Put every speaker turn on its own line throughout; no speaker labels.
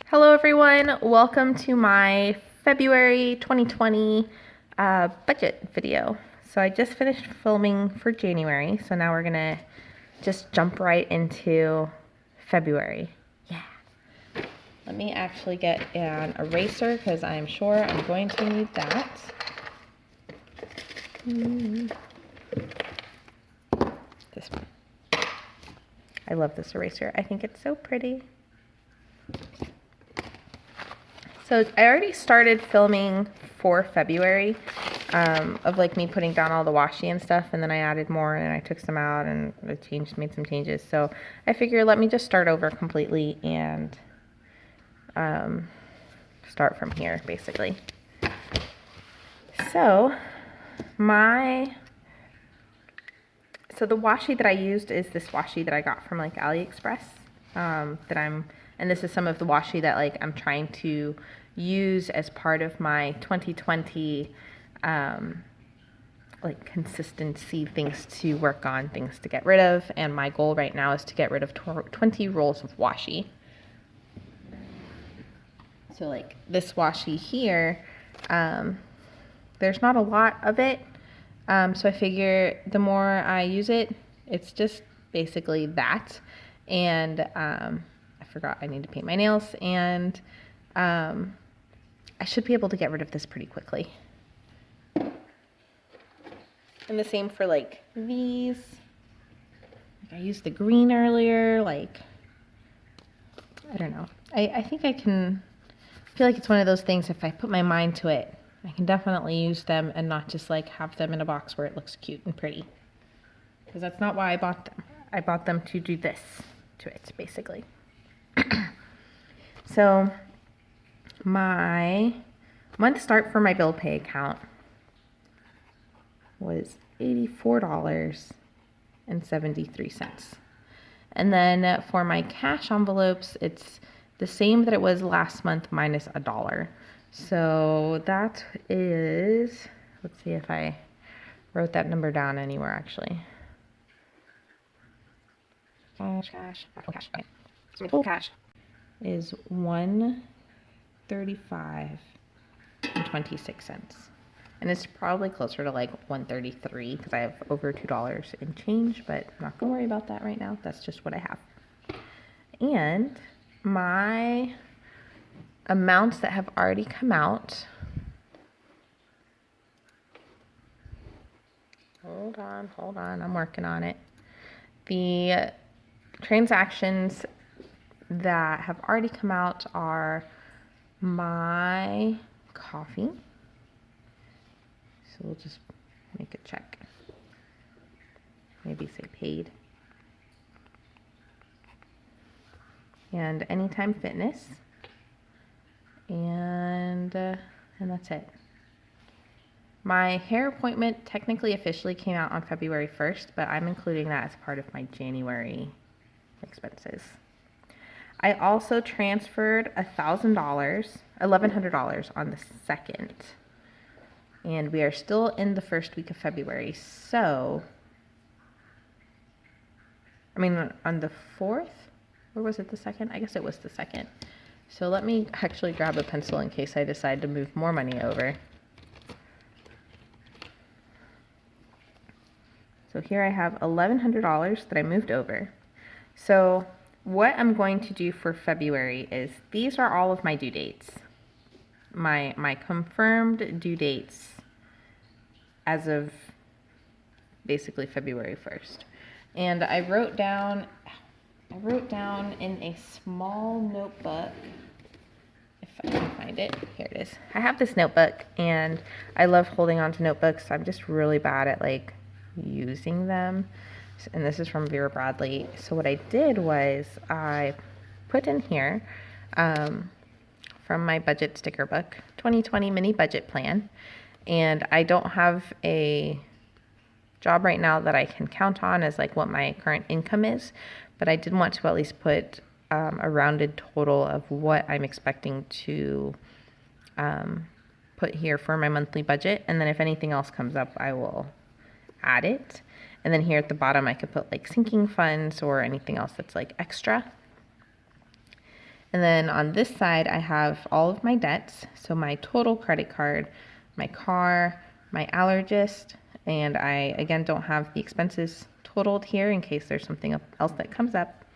Hello everyone, welcome to my February 2020 budget video. So I just finished filming for January, so now we're gonna just jump right into February. Yeah. Let me actually get an eraser because I'm sure I'm going to need that. This one. I love this eraser. I think it's so pretty. So I already started filming for February of like me putting down all the washi and stuff, and then I added more and I took some out and I made some changes. So I figured let me just start over completely and start from here basically. So the washi that I used is this washi that I got from like AliExpress. And this is some of the washi that like I'm trying to use as part of my 2020 like consistency, things to work on, things to get rid of, and my goal right now is to get rid of 20 rolls of washi. So like this washi here, there's not a lot of it, so I figure the more I use it, it's just basically that. And I forgot I need to paint my nails, and I should be able to get rid of this pretty quickly. And the same for like these. I used the green earlier, like, I don't know. I think I feel like it's one of those things, if I put my mind to it, I can definitely use them and not just like have them in a box where it looks cute and pretty. Because that's not why I bought them. I bought them to do this to it, basically. So my month start for my bill pay account was $84.73. And then for my cash envelopes, it's the same that it was last month minus $1. So that is, let's see if I wrote that number down anywhere actually. Cash. Okay. So my total cash is $135.26. And it's probably closer to like $133 because I have over $2 in change, but I'm not gonna worry about that right now. That's just what I have. And my amounts that have already come out. Hold on, I'm working on it. The transactions that have already come out are my coffee. So we'll just make a check. Maybe say paid. And Anytime Fitness. And that's it. My hair appointment technically officially came out on February 1st, but I'm including that as part of my January expenses. I also transferred $1,100 on the 2nd. And we are still in the first week of February, so, I mean, on the 4th, or was it the 2nd? I guess it was the 2nd. So let me actually grab a pencil in case I decide to move more money over. So here I have $1,100 that I moved over. So what I'm going to do for February is, these are all of my due dates. My confirmed due dates as of basically February 1st. And I wrote down in a small notebook, if I can find it, here it is. I have this notebook and I love holding on to notebooks. I'm just really bad at like using them. And this is from Vera Bradley. So what I did was I put in here from my budget sticker book, 2020 mini budget plan. And I don't have a job right now that I can count on as like what my current income is, but I did want to at least put a rounded total of what I'm expecting to put here for my monthly budget. And then if anything else comes up, I will add it. And then here at the bottom, I could put like sinking funds or anything else that's like extra. And then on this side, I have all of my debts. So my total credit card, my car, my allergist, and I, again, don't have the expenses totaled here in case there's something else that comes up.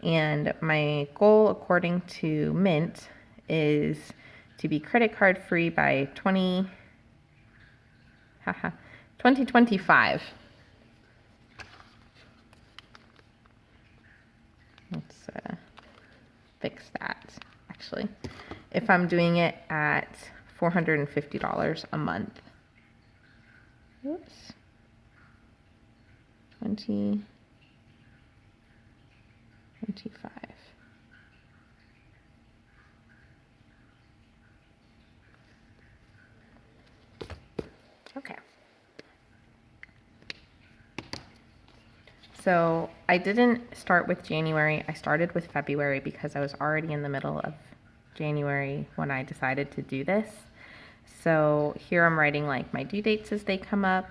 And my goal, according to Mint, is to be credit card free by 2025. Let's fix that, actually. If I'm doing it at $450 a month. Whoops. 2025. Okay. So I didn't start with January. I started with February because I was already in the middle of January when I decided to do this. So here I'm writing like my due dates as they come up.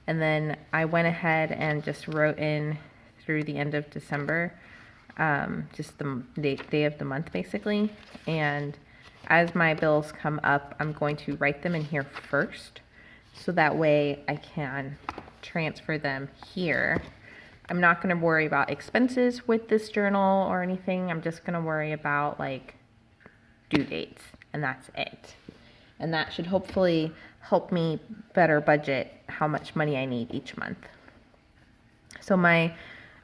And then I went ahead and just wrote in through the end of December, just the day of the month basically. And as my bills come up, I'm going to write them in here first. So that way I can transfer them here. I'm not going to worry about expenses with this journal or anything. I'm just going to worry about like due dates, and that's it. And that should hopefully help me better budget how much money I need each month. So my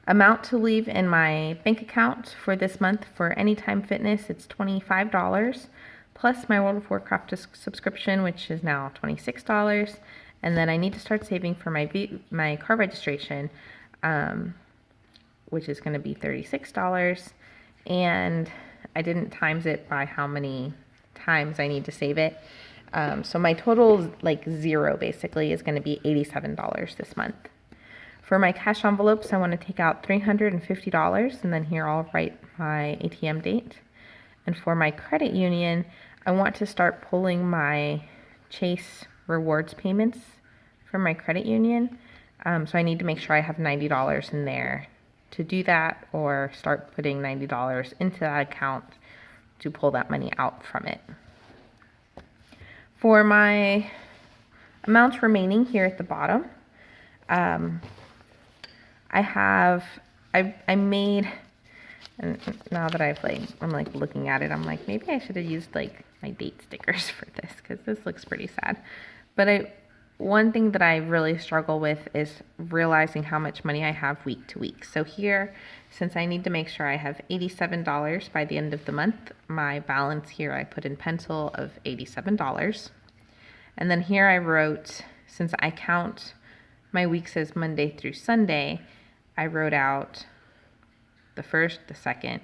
amount to leave in my bank account for this month for Anytime Fitness, it's $25 plus my World of Warcraft subscription, which is now $26. And then I need to start saving for my car registration, which is going to be $36. And I didn't times it by how many times I need to save it. So my total, like zero basically, is going to be $87 this month. For my cash envelopes, I want to take out $350, and then here I'll write my ATM date. And for my credit union, I want to start pulling my Chase rewards payments from my credit union. So I need to make sure I have $90 in there to do that, or start putting $90 into that account to pull that money out from it. For my amounts remaining here at the bottom, I made, and now that I'm like looking at it, I'm like, maybe I should have used like my date stickers for this, because this looks pretty sad. But one thing that I really struggle with is realizing how much money I have week to week. So here, since I need to make sure I have $87 by the end of the month, my balance here I put in pencil of $87. And then here I wrote, since I count my weeks as Monday through Sunday, I wrote out the 1st, the 2nd,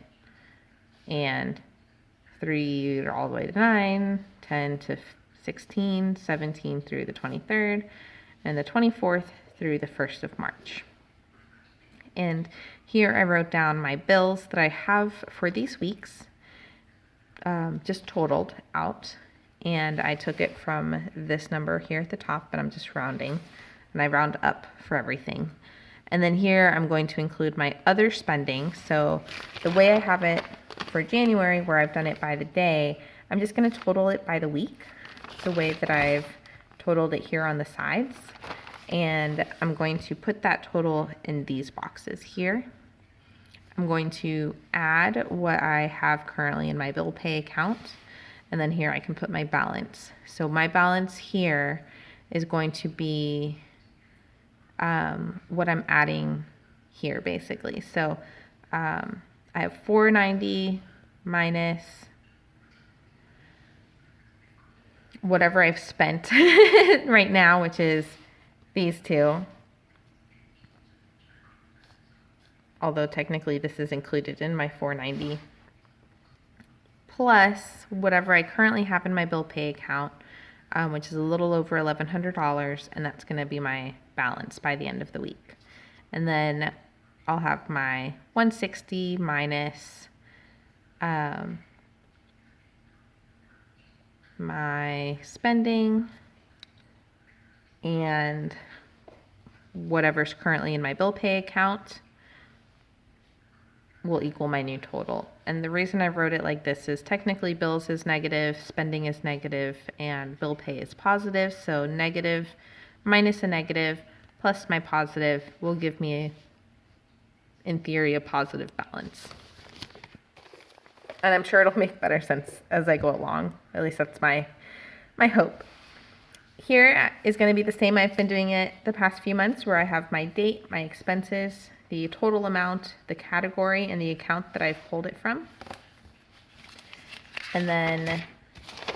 and 3 all the way to 9, 10 to 16, 17 through the 23rd, and the 24th through the 1st of March. And here I wrote down my bills that I have for these weeks, just totaled out. And I took it from this number here at the top, but I'm just rounding, and I round up for everything. And then here I'm going to include my other spending. So the way I have it for January, where I've done it by the day, I'm just going to total it by the week, the way that I've totaled it here on the sides. And I'm going to put that total in these boxes here. I'm going to add what I have currently in my bill pay account. And then here I can put my balance. So my balance here is going to be what I'm adding here basically. So I have $490 minus whatever I've spent right now, which is these two. Although technically this is included in my $490. Plus whatever I currently have in my bill pay account, which is a little over $1,100, and that's going to be my balance by the end of the week. And then I'll have my $160 minus my spending and whatever's currently in my bill pay account. will equal my new total. And the reason I wrote it like this is technically bills is negative, spending is negative, and bill pay is positive. So negative minus a negative plus my positive will give me, in theory, a positive balance. And I'm sure it'll make better sense as I go along. At least that's my hope. Here is going to be the same. I've been doing it the past few months, where I have my date, my expenses, the total amount, the category, and the account that I've pulled it from. And then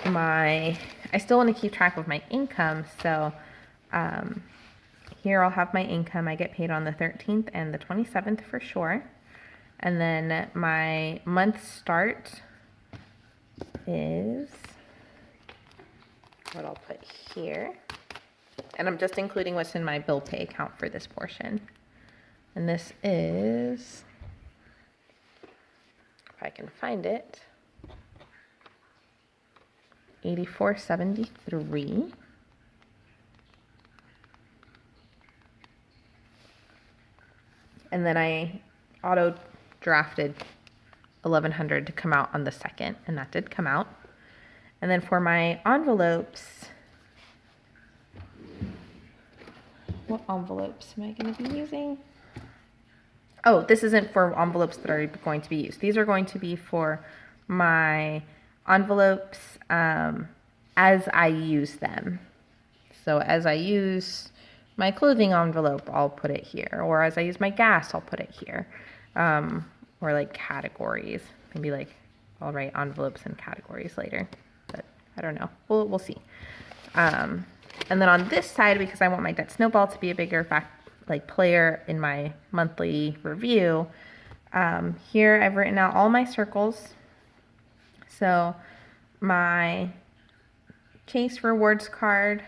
I still want to keep track of my income. So here I'll have my income. I get paid on the 13th and the 27th for sure. And then my month start is what I'll put here. And I'm just including what's in my bill pay account for this portion. And this is, if I can find it, $84.73. And then I auto drafted $1,100 to come out on the 2nd, and that did come out. And then for my envelopes, what envelopes am I going to be using? Oh, this isn't for envelopes that are going to be used. These are going to be for my envelopes as I use them. So as I use my clothing envelope, I'll put it here. Or as I use my gas, I'll put it here. Or like categories. Maybe like I'll write envelopes and categories later. But I don't know. We'll see. And then on this side, because I want my debt snowball to be a bigger player in my monthly review, here I've written out all my circles. So my Chase Rewards card,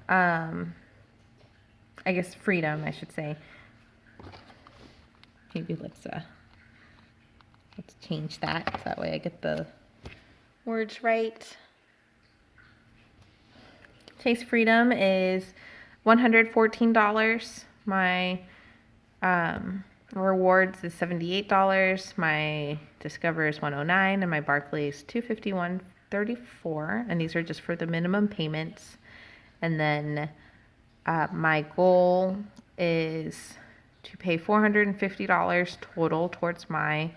I guess Freedom, I should say. Maybe let's change that, so that way I get the words right. Chase Freedom is $114. My Rewards is $78. My Discover is $109, and my Barclays $251.34. And these are just for the minimum payments. And then my goal is to pay $450 total towards my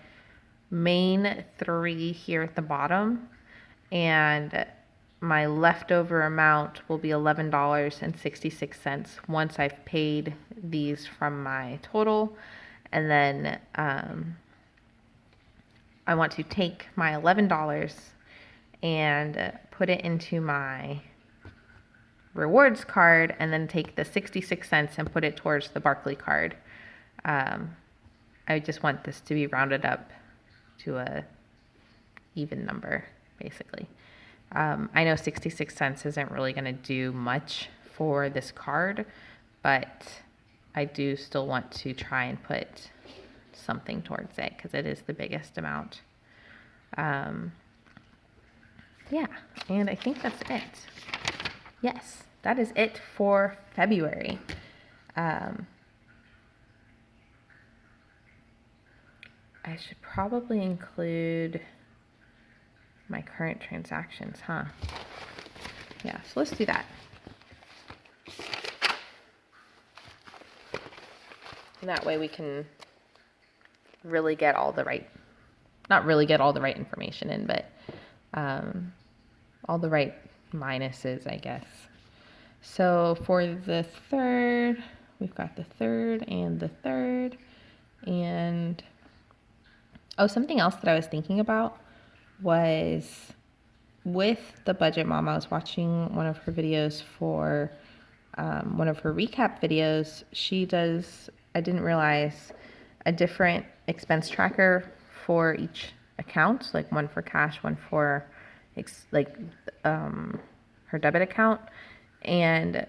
main 3 here at the bottom, and my leftover amount will be $11.66 once I've paid these from my total. And then I want to take my $11 and put it into my rewards card, and then take the 66 cents and put it towards the Barclay card. I just want this to be rounded up to a even number, basically. I know 66 cents isn't really going to do much for this card, but I do still want to try and put something towards it because it is the biggest amount. Yeah, and I think that's it. Yes, that is it for February. I should probably include my current transactions, huh? Yeah, so let's do that. And that way we can really get all the right, not really get all the right information in, but all the right minuses, I guess. So for the 3rd, we've got the 3rd and the 3rd. And oh, something else that I was thinking about was with the Budget Mom. I was watching one of her videos for one of her recap videos. She does, I didn't realize, a different expense tracker for each account, like one for cash, one for her debit account. And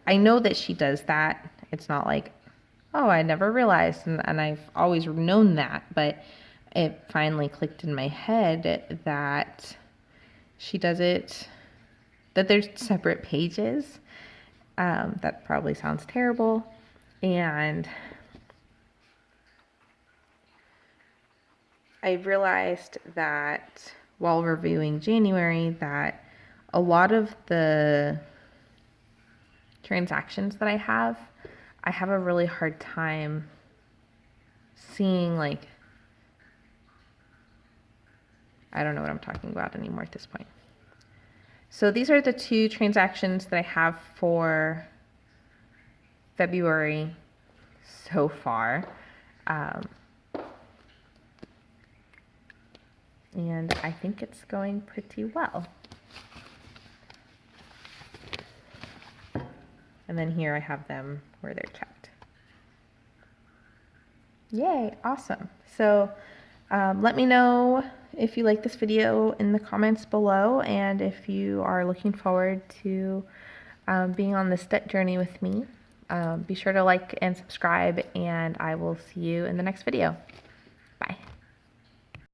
I know that she does that. It's not like, oh, I never realized, and I've always known that, but it finally clicked in my head that she does it, that there's separate pages. That probably sounds terrible. And I realized that while reviewing January that a lot of the transactions that I have a really hard time seeing, like, I don't know what I'm talking about anymore at this point. So these are the 2 transactions that I have for February so far. And I think it's going pretty well. And then here I have them where they're checked. Yay, awesome. So let me know if you like this video in the comments below, and if you are looking forward to being on this debt journey with me. Be sure to like and subscribe, and I will see you in the next video.